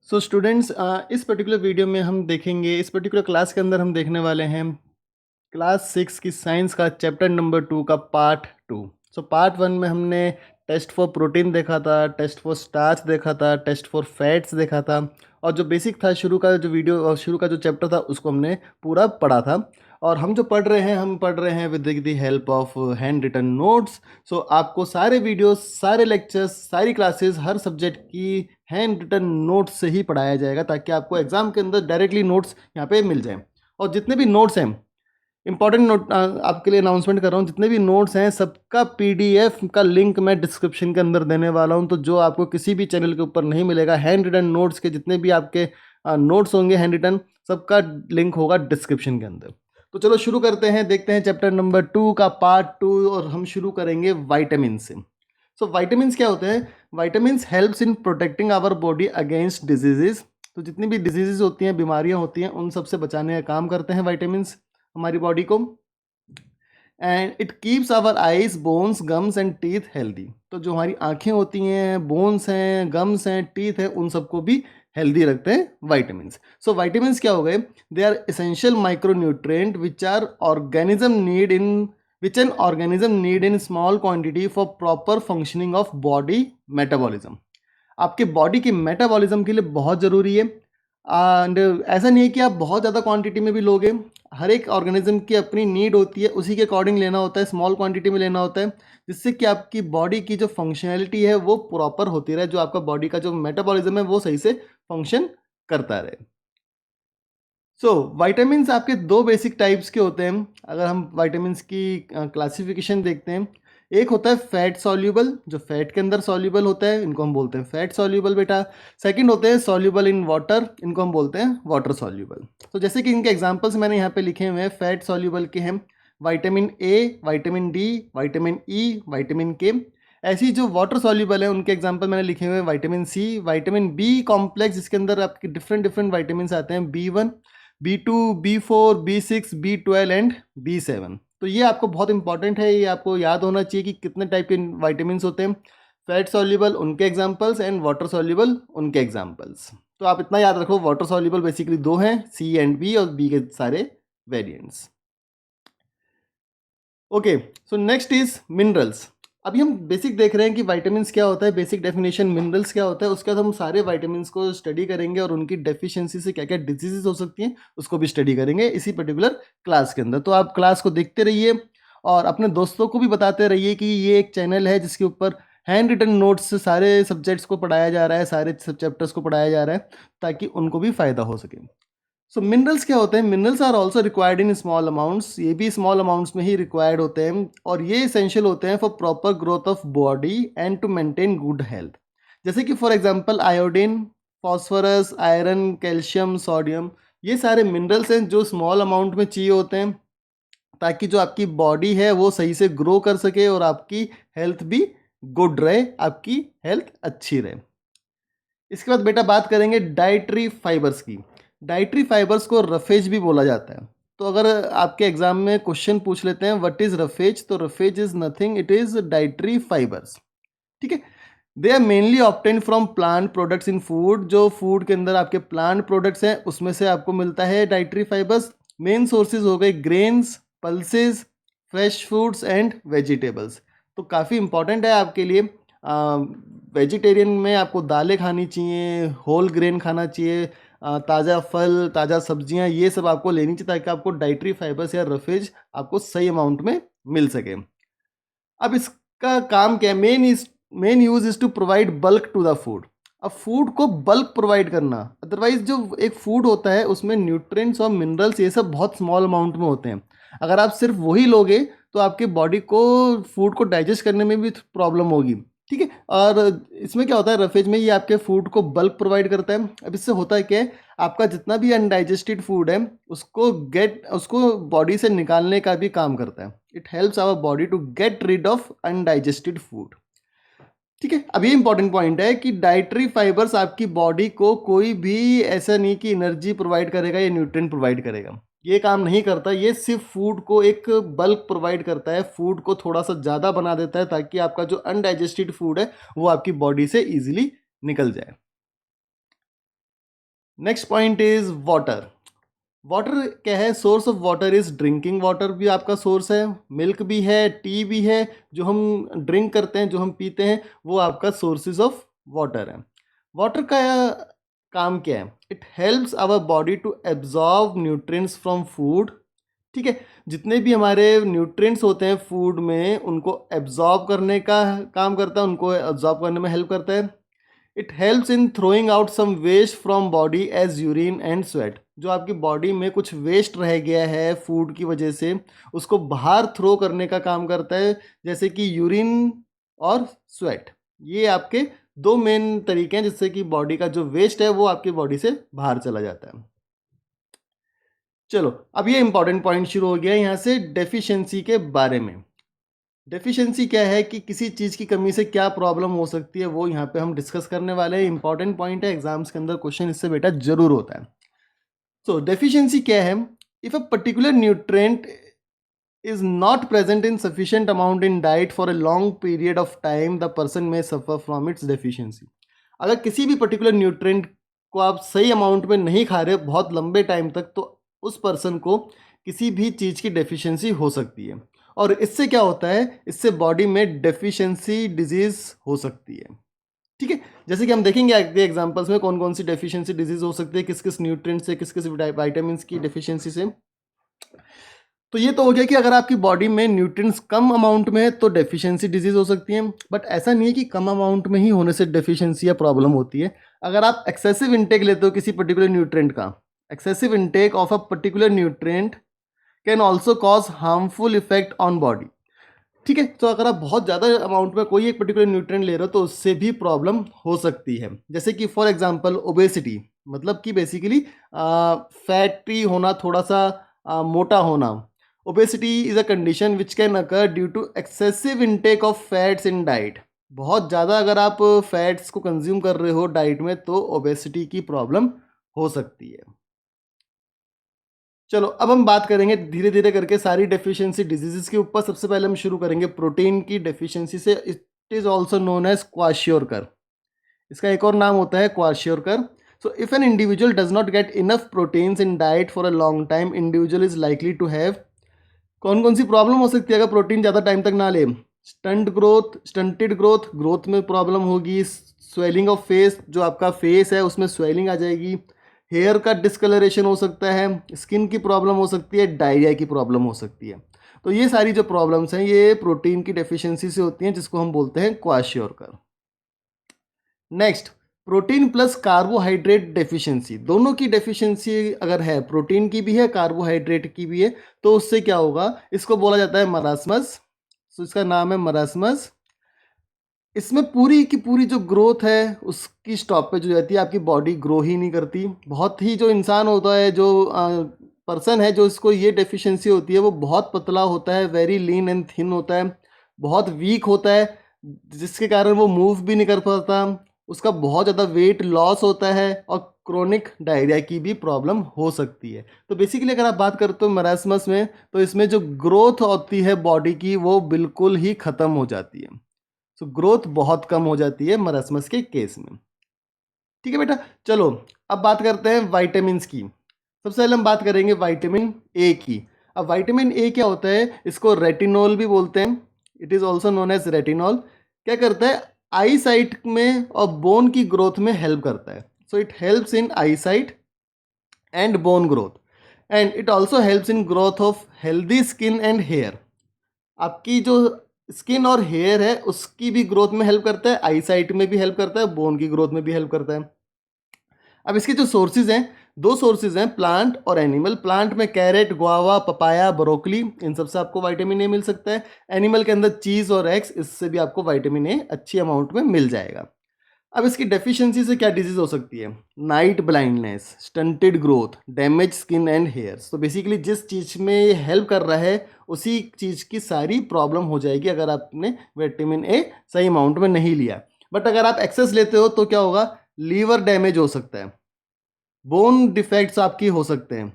So students इस particular video में हम देखेंगे, इस पर्टिकुलर क्लास के अंदर हम देखने वाले हैं क्लास 6 की साइंस का चैप्टर नंबर 2 का पार्ट 2। सो पार्ट 1 में हमने टेस्ट फॉर प्रोटीन देखा था, टेस्ट फॉर स्टार्च देखा था, टेस्ट फॉर फैट्स देखा था, और जो बेसिक था शुरू का जो वीडियो और शुरू का जो चैप्टर था उसको हमने पूरा पढ़ा था। और हम जो पढ़ रहे हैं, हम पढ़ रहे हैं with the help of hand written notes. So आपको सारे वीडियोस, सारे लेक्चर्स, सारी क्लासेस, हर सब्जेक्ट की हैंड रिटन नोट्स से ही पढ़ाया जाएगा, ताकि आपको एग्जाम के अंदर डायरेक्टली नोट्स यहाँ पे मिल जाएं। और जितने भी नोट्स हैं, इंपॉर्टेंट नोट आपके लिए अनाउंसमेंट कर रहा हूँ, जितने भी नोट्स हैं सबका पीडीएफ का लिंक मैं डिस्क्रिप्शन के अंदर देने वाला हूँ। तो जो आपको किसी भी चैनल के ऊपर नहीं मिलेगा, हैंड रिटन नोट्स के जितने भी आपके नोट्स होंगे हैंड रिटन, सबका लिंक होगा डिस्क्रिप्शन के अंदर। तो चलो शुरू करते हैं, देखते हैं चैप्टर नंबर 2 का पार्ट 2, और हम शुरू करेंगे वाइटामिन से। सो वाइटामिन क्या होते हैं? Vitamin helps in protecting our body against diseases. तो जितनी भी डिजीजेज होती हैं, बीमारियां होती हैं, उन सबसे बचाने का काम करते हैं वाइटामिन हमारी बॉडी को। And it keeps our eyes, bones, gums and teeth healthy. तो जो हमारी आंखें होती हैं, बोन्स हैं, गम्स हैं, टीथ हैं, उन सबको भी हेल्दी रखते हैं वाइटामिन। सो वाइटामिन क्या हो गए? They are essential micronutrient which are organism need in which an organism need in small quantity for proper functioning of body metabolism। आपके बॉडी की मेटाबॉलिज्म के लिए बहुत ज़रूरी है। एंड ऐसा नहीं है कि आप बहुत ज़्यादा क्वांटिटी में भी लोगे, हर एक ऑर्गेनिज्म की अपनी नीड होती है, उसी के अकॉर्डिंग लेना होता है, स्मॉल क्वांटिटी में लेना होता है, जिससे कि आपकी बॉडी की जो फंक्शनैलिटी है वो प्रॉपर होती रहे, जो आपका बॉडी का जो मेटाबॉलिज्म है वो सही से फंक्शन करता रहे। सो वाइटामिन आपके दो बेसिक टाइप्स के होते हैं। अगर हम वाइटामिन की क्लासिफिकेशन देखते हैं, एक होता है फैट सॉल्यूबल, जो फैट के अंदर सॉल्यूबल होता है, इनको हम बोलते हैं फैट सॉल्यूबल बेटा। सेकंड होते हैं सॉल्यूबल इन वाटर, इनको हम बोलते हैं वाटर सॉल्यूबल। तो जैसे कि इनके एग्जांपल्स मैंने यहाँ पे लिखे हुए हैं, फैट सॉल्यूबल के हैं vitamin A, vitamin D, vitamin E, vitamin के। ऐसी जो वाटर सॉल्यूबल है उनके एग्जांपल मैंने लिखे हुए हैं vitamin C, vitamin B complex, जिसके अंदर आपके डिफरेंट डिफरेंट वाइटामिन आते हैं, B1, B2, B4, B6, B12 and B7। तो ये आपको बहुत इंपॉर्टेंट है, ये आपको याद होना चाहिए कि कितने टाइप के वाइटामिन होते हैं। फैट सॉल्यूबल उनके एग्जांपल्स एंड वाटर सॉल्यूबल उनके एग्जांपल्स। तो आप इतना याद रखो, वाटर सॉल्यूबल बेसिकली दो हैं, सी एंड बी, और बी के सारे variants. Okay, so next is minerals. अभी हम बेसिक देख रहे हैं कि वाइटामिन क्या होता है, बेसिक डेफिनेशन मिनरल्स क्या होता है, उसके बाद हम सारे वाइटामिन को स्टडी करेंगे और उनकी डेफिशिएंसी से क्या क्या डिजीजेस हो सकती हैं उसको भी स्टडी करेंगे इसी पर्टिकुलर क्लास के अंदर। तो आप क्लास को देखते रहिए और अपने दोस्तों को भी बताते रहिए कि ये एक चैनल है जिसके ऊपर हैंड रिटन नोट्स से सारे सब्जेक्ट्स को पढ़ाया जा रहा है, सारे सब चैप्टर्स को पढ़ाया जा रहा है, ताकि उनको भी फ़ायदा हो सके। सो मिनरल्स क्या होते हैं? Minerals are also required in small amounts, ये भी स्मॉल अमाउंट्स में ही रिक्वायर्ड होते हैं, और ये इसेंशियल होते हैं for proper growth of body and to maintain good health. जैसे कि for example iodine, phosphorus, iron, calcium, sodium, ये सारे मिनरल्स हैं जो स्मॉल अमाउंट में चाहिए होते हैं, ताकि जो आपकी बॉडी है वो सही से ग्रो कर सके और आपकी हेल्थ भी गुड रहे, आपकी हेल्थ अच्छी रहे। इसके बाद बेटा बात करेंगे डाइटरी फाइबर्स की। डाइटरी फाइबर्स को रफेज भी बोला जाता है। तो अगर आपके एग्जाम में क्वेश्चन पूछ लेते हैं व्हाट इज रफेज, तो roughage is nothing, it is dietary fibres. ठीक है, they are mainly obtain from plant products in food. जो फूड के अंदर आपके प्लांट प्रोडक्ट्स हैं उसमें से आपको मिलता है डाइटरी फाइबर्स। मेन सोर्सेज हो गए grains, pulses, fresh foods and vegetables. तो काफ़ी इंपॉर्टेंट है आपके लिए। वेजिटेरियन में आपको दालें खानी चाहिए, होल ग्रेन खाना चाहिए, ताज़ा फल, ताज़ा सब्जियां, ये सब आपको लेनी चाहिए, ताकि आपको डाइटरी फाइबर्स या रफेज आपको सही अमाउंट में मिल सके। अब इसका काम क्या है? Main use is to provide bulk to the food. अब फूड को बल्क प्रोवाइड करना, अदरवाइज जो एक फूड होता है उसमें न्यूट्रिएंट्स और मिनरल्स ये सब बहुत स्मॉल अमाउंट में होते हैं। अगर आप सिर्फ वही लोगे तो आपके बॉडी को फूड को डाइजेस्ट करने में भी प्रॉब्लम होगी। ठीक है, और इसमें क्या होता है, रफेज में ये आपके फूड को बल्क प्रोवाइड करता है। अब इससे होता है क्या है, आपका जितना भी अनडाइजेस्टेड फूड है उसको बॉडी से निकालने का भी काम करता है। It helps our body to get rid of undigested food. ठीक है, अब ये इंपॉर्टेंट पॉइंट है कि डाइटरी फाइबर्स आपकी बॉडी को कोई भी ऐसा नहीं कि एनर्जी प्रोवाइड करेगा या न्यूट्रिएंट प्रोवाइड करेगा, ये काम नहीं करता। ये सिर्फ फूड को एक बल्क प्रोवाइड करता है, फूड को थोड़ा सा ज़्यादा बना देता है, ताकि आपका जो अनडाइजेस्टेड फूड है वो आपकी बॉडी से ईजिली निकल जाए। Next point is water. Water क्या है? Source of water is drinking water भी आपका सोर्स है, मिल्क भी है, टी भी है। जो हम ड्रिंक करते हैं, जो हम पीते हैं, वो आपका सोर्सेज ऑफ वाटर है। वाटर का काम क्या है? It helps our body to absorb nutrients from food. ठीक है, जितने भी हमारे न्यूट्रिएंट्स होते हैं फूड में, उनको एब्जॉर्ब करने का काम करता है, उनको एब्जॉर्ब करने में हेल्प करता है। It helps in throwing out some waste from body as urine and sweat. जो आपकी बॉडी में कुछ वेस्ट रह गया है फूड की वजह से, उसको बाहर थ्रो करने का काम करता है, जैसे कि यूरिन और स्वेट। ये आपके दो मेन तरीके हैं जिससे कि बॉडी का जो वेस्ट है वो आपकी बॉडी से बाहर चला जाता है। चलो, अब ये इंपॉर्टेंट पॉइंट शुरू हो गया यहाँ से डेफिशिएंसी के बारे में। डेफिशिएंसी क्या है कि किसी चीज़ की कमी से क्या प्रॉब्लम हो सकती है, वो यहाँ पे हम डिस्कस करने वाले हैं। इंपॉर्टेंट पॉइंट है, एग्जाम्स के अंदर क्वेश्चन इससे बेटा जरूर होता है। सो डेफिशिएंसी क्या है? If a particular nutrient is not present in sufficient amount in diet for a long period of time, the person may suffer from its deficiency। अगर किसी भी पर्टिकुलर न्यूट्रिएंट को आप सही अमाउंट में नहीं खा रहे बहुत लंबे टाइम तक, तो उस पर्सन को किसी भी चीज़ की डेफिशिएंसी हो सकती है। और इससे क्या होता है? इससे बॉडी में डेफिशिएंसी डिजीज हो सकती है। ठीक है, जैसे कि हम देखेंगे आगे एग्जांपल्स में कौन कौन सी डेफिशिएंसी डिजीज हो सकती है, किस किस न्यूट्रिएंट से, किस किस विटामिन की डेफिशिएंसी से। तो ये तो हो गया कि अगर आपकी बॉडी में न्यूट्रिएंट्स कम अमाउंट में है तो डेफिशिएंसी डिजीज हो सकती है। बट ऐसा नहीं है कि कम अमाउंट में ही होने से डेफिशिएंसी या प्रॉब्लम होती है। अगर आप एक्सेसिव इंटेक लेते हो किसी पर्टिकुलर न्यूट्रिएंट का, excessive intake of a particular nutrient can also cause harmful effect on body. ठीक है, तो अगर आप बहुत ज़्यादा अमाउंट में कोई एक पर्टिकुलर न्यूट्रिएंट ले रहे हो तो उससे भी प्रॉब्लम हो सकती है। जैसे कि फॉर एग्जांपल ओबेसिटी, मतलब कि बेसिकली फैटी होना, थोड़ा सा मोटा होना। Obesity is a condition which can occur due to excessive intake of fats in diet. बहुत ज़्यादा अगर आप फैट्स को कंज्यूम कर रहे हो डाइट में तो ओबेसिटी की प्रॉब्लम हो सकती है। चलो, अब हम बात करेंगे धीरे धीरे करके सारी डेफिशिएंसी डिजीजेस के ऊपर। सबसे पहले हम शुरू करेंगे प्रोटीन की डेफिशिएंसी से। It is also known as kwashiorkor. इसका एक और नाम होता है kwashiorkor. So if an individual does not get enough proteins in diet for a long time, individual is likely to have कौन कौन सी प्रॉब्लम हो सकती है अगर प्रोटीन ज़्यादा टाइम तक ना ले? स्टंटेड ग्रोथ, ग्रोथ में प्रॉब्लम होगी। स्वेलिंग ऑफ फेस, जो आपका फेस है उसमें स्वेलिंग आ जाएगी। हेयर का डिस्कलरेशन हो सकता है, स्किन की प्रॉब्लम हो सकती है, डायरिया की प्रॉब्लम हो सकती है। तो ये सारी जो प्रॉब्लम्स हैं ये प्रोटीन की डेफिशिएंसी से होती हैं, जिसको हम बोलते हैं kwashiorkor. Next, protein plus carbohydrate deficiency. दोनों की डेफिशिएंसी अगर है, प्रोटीन की भी है, कार्बोहाइड्रेट की भी है, तो उससे क्या होगा? इसको बोला जाता है मरासमस। तो इसका नाम है मरासमस। इसमें पूरी की पूरी जो ग्रोथ है उसकी स्टॉपेज हो जाती है, आपकी बॉडी ग्रो ही नहीं करती। बहुत ही जो इंसान होता है, जो पर्सन है जो इसको ये डेफिशिएंसी होती है, वो बहुत पतला होता है, वेरी लीन एंड थिन होता है, बहुत वीक होता है, जिसके कारण वो मूव भी नहीं कर पाता। उसका बहुत ज़्यादा वेट लॉस होता है और क्रोनिक डायरिया की भी प्रॉब्लम हो सकती है। तो बेसिकली अगर आप बात करते हो मरासमस में, तो इसमें जो ग्रोथ होती है बॉडी की वो बिल्कुल ही ख़त्म हो जाती है। सो ग्रोथ बहुत कम हो जाती है मरासमस के केस में। ठीक है बेटा, चलो अब बात करते हैं वाइटामिन की। सबसे पहले हम बात करेंगे विटामिन ए की। अब विटामिन ए क्या होता है? इसको रेटिनॉल भी बोलते हैं। It is also known as retinol. क्या करता है? आई साइट में और बोन की ग्रोथ में हेल्प करता है। So it helps in eye sight and bone growth, and it also helps in growth of healthy skin and hair. आपकी जो स्किन और हेयर है उसकी भी ग्रोथ में हेल्प करता है, आई साइट में भी हेल्प करता है, बोन की ग्रोथ में भी हेल्प करता है। अब इसके जो सोर्सेज हैं, दो सोर्सेज हैं, प्लांट और एनिमल। प्लांट में कैरेट, गुआवा, पपाया, ब्रोकली, इन सब से आपको विटामिन ए मिल सकता है। एनिमल के अंदर चीज़ और एग्स, इससे भी आपको विटामिन ए अच्छी अमाउंट में मिल जाएगा। अब इसकी डेफिशिएंसी से क्या डिजीज हो सकती है? Night blindness, stunted growth, damage skin and hairs. तो बेसिकली जिस चीज़ में ये हेल्प कर रहा है उसी चीज़ की सारी प्रॉब्लम हो जाएगी अगर आपने विटामिन ए सही अमाउंट में नहीं लिया। बट अगर आप एक्सेस लेते हो तो क्या होगा? लीवर डैमेज हो सकता है, बोन डिफेक्ट्स आपकी हो सकते हैं।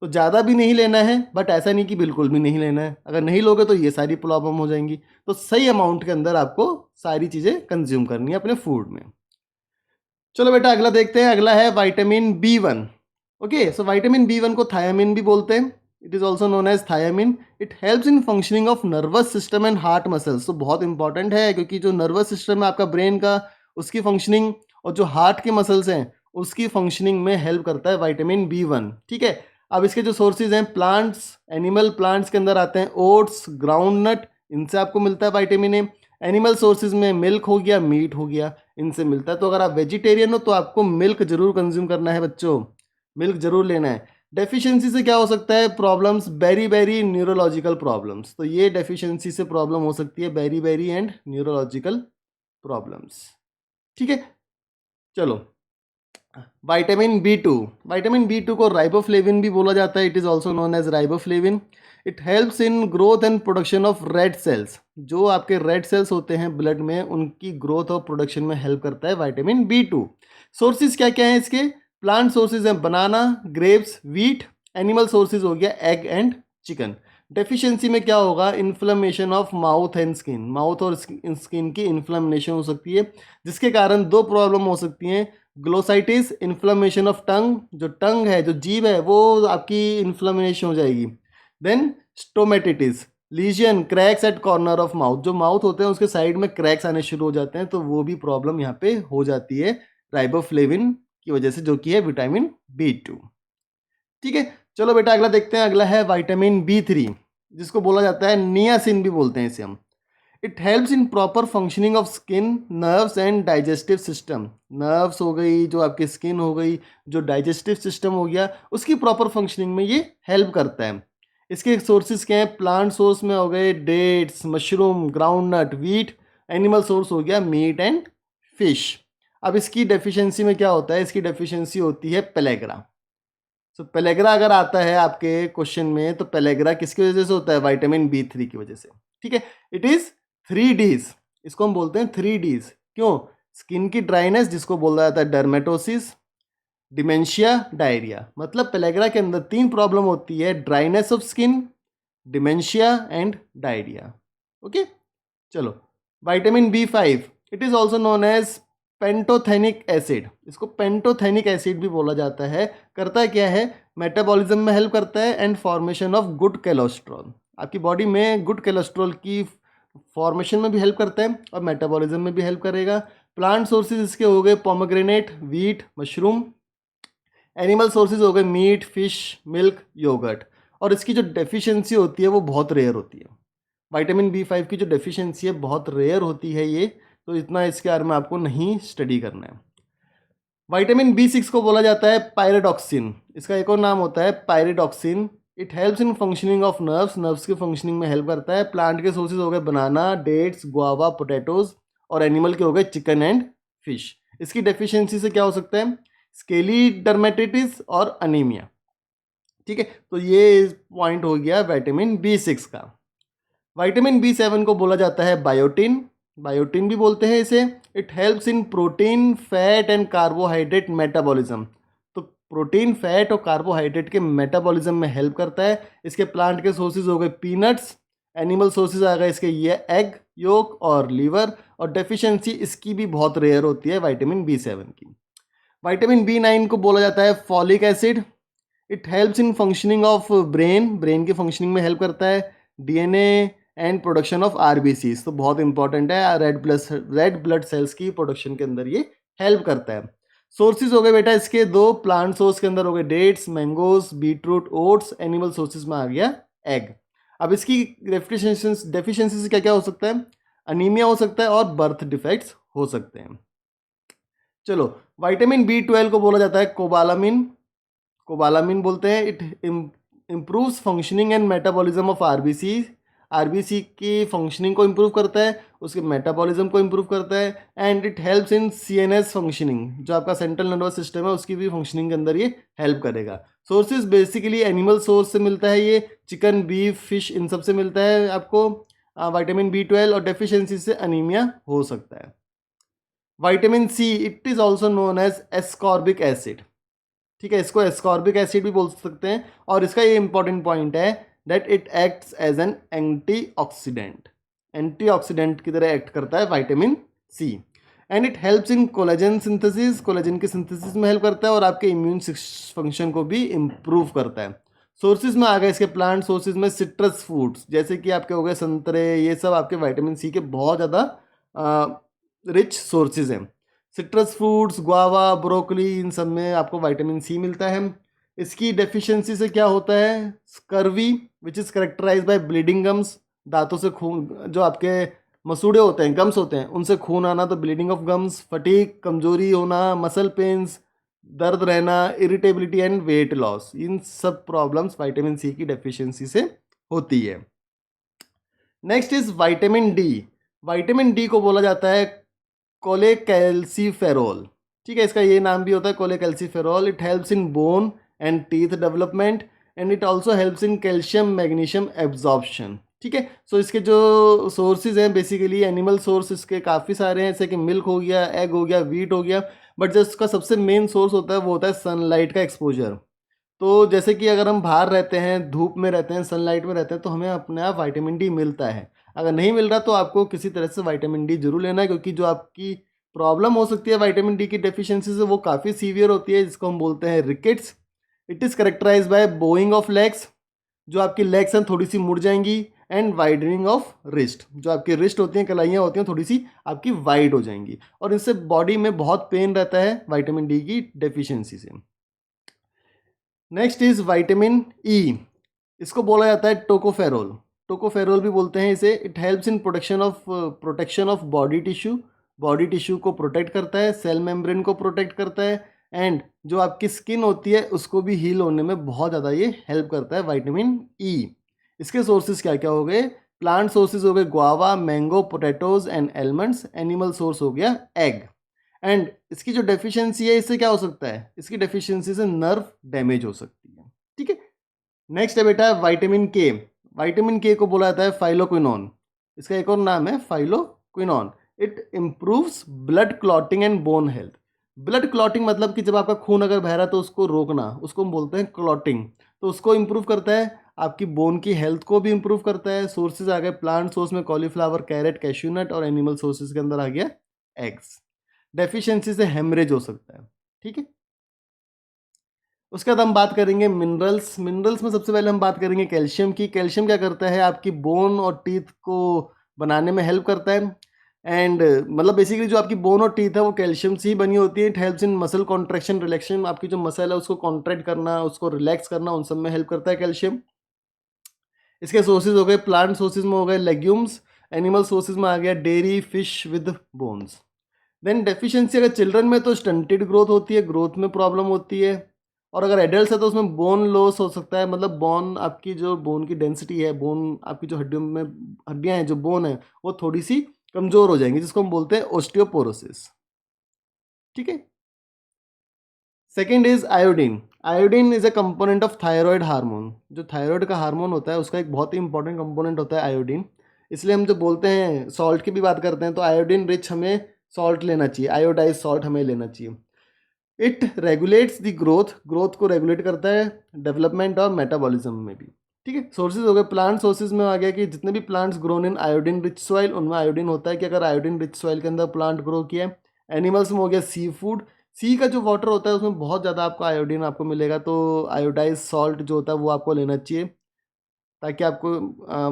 तो ज़्यादा भी नहीं लेना है, बट ऐसा नहीं कि बिल्कुल भी नहीं लेना है। अगर नहीं लोगे तो ये सारी प्रॉब्लम हो जाएंगी। तो सही अमाउंट के अंदर आपको सारी चीज़ें कंज्यूम करनी है अपने फूड में। चलो बेटा अगला देखते हैं, अगला है vitamin B1। Okay, so vitamin B1 को थायामिन भी बोलते हैं, it is also known as thiamine. It helps in functioning of nervous system and heart muscles. तो बहुत इंपॉर्टेंट है क्योंकि जो नर्वस सिस्टम है आपका ब्रेन का, उसकी फंक्शनिंग, और जो हार्ट के मसल्स हैं उसकी फंक्शनिंग में हेल्प करता है विटामिन B1। ठीक है, अब इसके जो सोर्सेज हैं, प्लांट्स, एनिमल प्लांट्स के अंदर आते हैं ओट्स, ग्राउंड नट, इनसे आपको मिलता है विटामिन ए। एनिमल सोर्सेज में मिल्क हो गया, मीट हो गया, इनसे मिलता है। तो अगर आप वेजिटेरियन हो तो आपको मिल्क जरूर कंज्यूम करना है बच्चों, मिल्क जरूर लेना है। डेफिशिएंसी से क्या हो सकता है problems, beriberi neurological problems. तो ये डेफिशिएंसी से प्रॉब्लम हो सकती है, beriberi and neurological problems. ठीक है, चलो विटामिन बी टू को राइबोफ्लेविन भी बोला जाता है, it is also known as riboflavin. It helps in growth and production of red cells. जो आपके रेड सेल्स होते हैं ब्लड में, उनकी ग्रोथ और प्रोडक्शन में हेल्प करता है विटामिन B2। सोर्सेज क्या क्या हैं इसके? प्लांट सोर्सेज हैं बनाना, ग्रेप्स, वीट। एनिमल सोर्सेज हो गया एग एंड चिकन। डेफिशिएंसी में क्या होगा? Inflammation of mouth and skin, mouth और स्किन की इन्फ्लेमेशन हो सकती है, जिसके कारण दो प्रॉब्लम हो सकती हैं। ग्लोसाइटिस, इन्फ्लेमेशन ऑफ टंग, जो टंग है, जो जीभ है, वो आपकी इन्फ्लेमेशन हो जाएगी। Then stomatitis, lesion, cracks at corner of mouth, जो माउथ होते हैं उसके साइड में क्रैक्स आने शुरू हो जाते हैं, तो वो भी प्रॉब्लम यहाँ पे हो जाती है राइबोफ्लेविन की वजह से, जो कि है विटामिन B2। ठीक है, चलो बेटा अगला देखते हैं, अगला है विटामिन B3, जिसको बोला जाता है नियासिन भी बोलते हैं इसे हम। It helps in proper functioning of skin, nerves and digestive system. Nerves हो गई, जो आपकी स्किन हो गई, जो डाइजेस्टिव सिस्टम हो गया, उसकी प्रॉपर फंक्शनिंग में ये हेल्प करता है। इसके सोर्सेज क्या हैं? प्लांट सोर्स में हो गए dates, mushroom, groundnut, wheat. Animal source हो गया मीट एंड फिश। अब इसकी डेफिशिएंसी में क्या होता है? इसकी डेफिशिएंसी होती है पेलेग्रा। सो पेलेग्रा अगर आता है आपके क्वेश्चन में, तो पेलेग्रा किसकी वजह से होता है? विटामिन B3 की वजह से। ठीक है, इट इज 3Ds, इसको हम बोलते हैं 3Ds। क्यों? स्किन की ड्राइनेस, जिसको बोला जाता है डर्मेटोसिस, डिमेंशिया, डायरिया। मतलब पेलेग्रा के अंदर तीन प्रॉब्लम होती है, dryness of skin, dementia and diarrhoea. Okay, चलो vitamin B5, it is also known as pantothenic acid. इसको पेंटोथेनिक एसिड भी बोला जाता है। करता है क्या है? मेटाबॉलिज्म में हेल्प करता है and formation of good cholesterol. आपकी बॉडी में गुड कोलेस्ट्रॉल की फॉर्मेशन में भी हेल्प करता है और मेटाबॉलिज्म में भी हेल्प करेगा। प्लांट सोर्सेज इसके हो गए pomegranate, wheat, mushroom. Animal sources हो गए मीट, फिश, मिल्क, योगर्ट। और इसकी जो डेफिशिएंसी होती है वो बहुत रेयर होती है। विटामिन B5 की जो डेफिशिएंसी है बहुत रेयर होती है ये, तो इतना इसके बारे में आपको नहीं स्टडी करना है। विटामिन B6 को बोला जाता है पायरिडॉक्सिन, इसका एक और नाम होता है pyridoxine. It helps in functioning of nerves, nerves की फंक्शनिंग में हेल्प करता है। प्लांट के सोर्सेज हो गए बनाना, डेट्स, गुआवा, पोटैटोज। और एनिमल के हो गए चिकन एंड फिश। इसकी डेफिशिएंसी से क्या हो सकता है? स्केली डर्मेटिटिस और अनीमिया। ठीक है, तो ये पॉइंट हो गया विटामिन B6 का। विटामिन B7 को बोला जाता है बायोटिन, बायोटिन भी बोलते हैं इसे। It helps in protein, fat and carbohydrate metabolism. तो प्रोटीन, फैट और कार्बोहाइड्रेट के मेटाबॉलिज्म में हेल्प करता है। इसके प्लांट के सोर्सेज हो गए पीनट्स। एनिमल सोर्सेज आ गए इसके ये एग योक और लीवर। और डेफिशिएंसी इसकी भी बहुत रेयर होती है विटामिन B7 की। विटामिन B9 को बोला जाता है folic acid. It helps in functioning of brain, brain की फंक्शनिंग में हेल्प करता है। DNA and production of RBCs, तो बहुत इंपॉर्टेंट है, रेड ब्लड सेल्स की प्रोडक्शन के अंदर ये हेल्प करता है। सोर्सेज हो गए बेटा इसके दो, प्लांट सोर्स के अंदर हो गए dates, mangoes, beetroot, oats. Animal sources में आ गया एग। अब इसकी डेफिशिएंसी से क्या क्या हो सकता है? अनीमिया हो सकता है और बर्थ डिफेक्ट्स हो सकते हैं। चलो विटामिन B12 को बोला जाता है कोबालामिन, कोबालामिन बोलते हैं। It improves functioning and metabolism of RBC, RBC की फंक्शनिंग को इम्प्रूव करता है, उसके मेटाबॉलिज्म को इम्प्रूव करता है। And it helps in CNS functioning, जो आपका सेंट्रल नर्वस सिस्टम है उसकी भी फंक्शनिंग के अंदर ये हेल्प करेगा। सोर्सेज बेसिकली एनिमल सोर्स से मिलता है, ये चिकन, बीफ, फिश, इन सब से मिलता है आपको विटामिन B12। और डेफिशिएंसी से अनीमिया हो सकता है। Vitamin C, it is also known as ascorbic acid. ठीक है, इसको एस्कॉर्बिक एसिड भी बोल सकते हैं। और इसका ये इंपॉर्टेंट पॉइंट है that it acts as an antioxidant, antioxidant की तरह एक्ट करता है vitamin C। And it helps in collagen synthesis, collagen की सिंथेसिस में हेल्प करता है और आपके इम्यून फंक्शन को भी इम्प्रूव करता है। सोर्सेज में आ गए इसके प्लांट सोर्सेज में सिट्रस फ्रूट्स, जैसे कि आपके हो गए संतरे, ये सब आपके विटामिन सी के बहुत ज़्यादा रिच सोर्सेज हैं। सिट्रस फ्रूट्स, गुआवा, ब्रोकली, इन सब में आपको विटामिन सी मिलता है। इसकी डेफिशिएंसी से क्या होता है? Scurvy which is characterise by bleeding gums, दांतों से खून, जो आपके मसूड़े होते हैं, गम्स होते हैं, उनसे खून आना, तो ब्लीडिंग ऑफ गम्स, फटीग, कमजोरी होना, मसल पेन्स, दर्द रहना, इरिटेबिलिटी एंड वेट लॉस, इन सब प्रॉब्लम्स विटामिन सी की डेफिशिएंसी से होती है। Next is vitamin D. Vitamin D को बोला जाता है कोलेकैल्सिफेरॉल, ठीक है, इसका ये नाम भी होता है cholecalciferol. It helps in bone and teeth development and it also helps in calcium magnesium absorption, ठीक है। सो इसके जो सोर्सेज हैं बेसिकली एनिमल सोर्स इसके काफ़ी सारे हैं, जैसे कि मिल्क हो गया, एग हो गया, वीट हो गया, बट जो इसका सबसे मेन सोर्स होता है वो होता है सनलाइट का एक्सपोजर। तो जैसे कि अगर हम बाहर रहते हैं, धूप में रहते हैं, सनलाइट में रहते हैं, तो हमें अपने आप विटामिन डी मिलता है। अगर नहीं मिल रहा तो आपको किसी तरह से विटामिन डी जरूर लेना है, क्योंकि जो आपकी प्रॉब्लम हो सकती है विटामिन डी की डेफिशिएंसी से वो काफ़ी सीवियर होती है, जिसको हम बोलते हैं rickets. It is characterise by bowing of legs, जो आपकी लेग्स हैं थोड़ी सी मुड़ जाएंगी, एंड वाइडनिंग ऑफ रिस्ट, जो आपकी रिस्ट होती हैं, कलाइयाँ होती हैं, थोड़ी सी आपकी वाइड हो जाएंगी, और इससे बॉडी में बहुत पेन रहता है विटामिन डी की डेफिशिएंसी से। Next is vitamin E. इसको बोला जाता है टोकोफेरोल, टोकोफेरोल भी बोलते हैं इसे। It helps in protection of body tissue को प्रोटेक्ट करता है, सेल मेम्ब्रेन को प्रोटेक्ट करता है, एंड जो आपकी स्किन होती है उसको भी हील होने में बहुत ज़्यादा ये हेल्प करता है विटामिन ई। इसके सोर्सेज क्या क्या हो गए? प्लांट सोर्सेज हो गए guava, mango, potatoes and almonds. Animal source हो गया एग। एंड इसकी जो डेफिशिएंसी है, इससे क्या हो सकता है? इसकी डेफिशिएंसी से नर्व डैमेज हो सकती है, ठीक है। नेक्स्ट है बेटा विटामिन के। विटामिन के को बोला जाता है फाइलोक्विनोन, इसका एक और नाम है phylloquinone. It improves blood clotting and bone health. Blood clotting मतलब कि जब आपका खून अगर बह रहा है तो उसको रोकना, उसको हम बोलते हैं क्लॉटिंग। तो उसको इम्प्रूव करता है, आपकी बोन की हेल्थ को भी इम्प्रूव करता है। सोर्सेज आ गए प्लांट सोर्स में कॉलीफ्लावर, कैरेट, कैश्यूनट, और एनिमल सोर्सेज के अंदर आ गया एग्स। डेफिशिएंसी से हेमरेज हो सकता है, ठीक है। उसके बाद हम बात करेंगे मिनरल्स। मिनरल्स में सबसे पहले हम बात करेंगे कैल्शियम की। कैल्शियम क्या करता है? आपकी बोन और टीथ को बनाने में हेल्प करता है। एंड मतलब बेसिकली जो आपकी बोन और टीथ है वो कैल्शियम से ही बनी होती है। It helps in muscle contraction, रिलैक्शन, आपकी जो मसल है उसको कॉन्ट्रैक्ट करना, उसको रिलैक्स करना, उन सब में हेल्प करता है कैल्शियम। इसके सोर्सेज हो गए, प्लांट सोर्सेज में हो गए लेग्यूम्स, एनिमल सोर्सेज में आ गया dairy, fish with bones. Then deficiency अगर चिल्ड्रन में तो स्टंटेड ग्रोथ होती है, ग्रोथ में प्रॉब्लम होती है। और अगर एडल्ट है तो उसमें बोन लॉस हो सकता है, मतलब बोन, आपकी जो बोन की डेंसिटी है, बोन आपकी जो हड्डियों में, हड्डियां हैं, जो बोन है वो थोड़ी सी कमजोर हो जाएंगी, जिसको हम बोलते हैं ओस्टियोपोरोसिस, ठीक है। Second is iodine. Iodine is a component of thyroid hormone. जो थायराइड का हार्मोन होता है उसका एक बहुत ही इंपॉर्टेंट कंपोनेंट होता है आयोडीन। इसलिए हम जो बोलते हैं सॉल्ट की भी बात करते हैं तो आयोडीन रिच हमें सॉल्ट लेना चाहिए, आयोडाइज सॉल्ट हमें लेना चाहिए। It regulates the growth, growth को रेगुलेट करता है, डेवलपमेंट और मेटाबॉलिज्म में भी, ठीक है। सोर्सेज हो गए, प्लांट सोर्सेज में आ गया कि जितने भी plants grown in iodine rich soil, उनमें आयोडीन होता है कि अगर आयोडीन रिच सॉइल के अंदर प्लांट ग्रो किया है। एनिमल्स में हो गया सी फूड, सी का जो वाटर होता है उसमें बहुत ज़्यादा आपको आयोडीन आपको मिलेगा, तो आयोडाइज सॉल्ट जो होता है वो आपको लेना चाहिए, ताकि आपको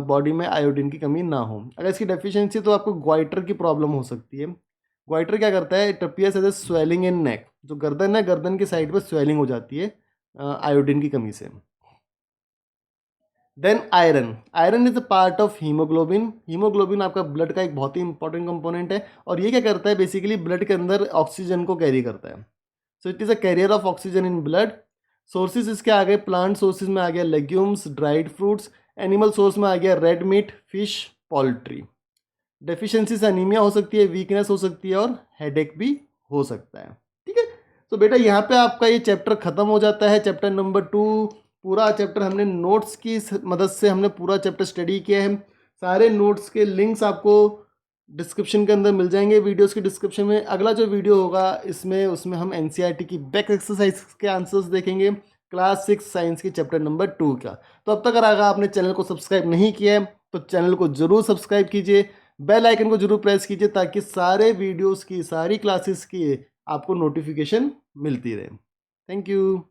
बॉडी में आयोडीन की कमी ना हो। अगर इसकी डेफिशिएंसी तो आपको ग्वाइटर की प्रॉब्लम हो सकती है। ग्वाइटर क्या करता है? It appears as a swelling in neck, जो गर्दन है, गर्दन की साइड पे स्वेलिंग हो जाती है आयोडीन की कमी से। Then iron. Iron is a part of haemoglobin. Haemoglobin आपका ब्लड का एक बहुत ही इंपॉर्टेंट कंपोनेंट है, और ये क्या करता है? बेसिकली ब्लड के अंदर ऑक्सीजन को कैरी करता है। So it is a carrier of oxygen in blood. Sources इसके आ गए, प्लांट सोर्सेज में आ गया legumes, dried fruits. Animal source में आ गया red meat, fish, poultry. Deficiency से अनीमिया हो सकती है, वीकनेस हो सकती है, और हेडेक भी हो सकता है, ठीक है। तो बेटा यहाँ पे आपका ये चैप्टर खत्म हो जाता है, चैप्टर नंबर 2। पूरा चैप्टर हमने नोट्स की मदद से हमने पूरा चैप्टर स्टडी किया है। सारे नोट्स के लिंक्स आपको डिस्क्रिप्शन के अंदर मिल जाएंगे, वीडियोस के डिस्क्रिप्शन में। अगला जो वीडियो होगा इसमें, उसमें हम एनसीईआरटी की बैक एक्सरसाइज के आंसर्स देखेंगे, क्लास 6 साइंस की चैप्टर नंबर 2 का। तो अब तक अगर आपने चैनल को सब्सक्राइब नहीं किया है तो चैनल को जरूर सब्सक्राइब कीजिए, बेल आइकन को जरूर प्रेस कीजिए ताकि सारे वीडियोस की, सारी क्लासेस की आपको नोटिफिकेशन मिलती रहे। Thank you.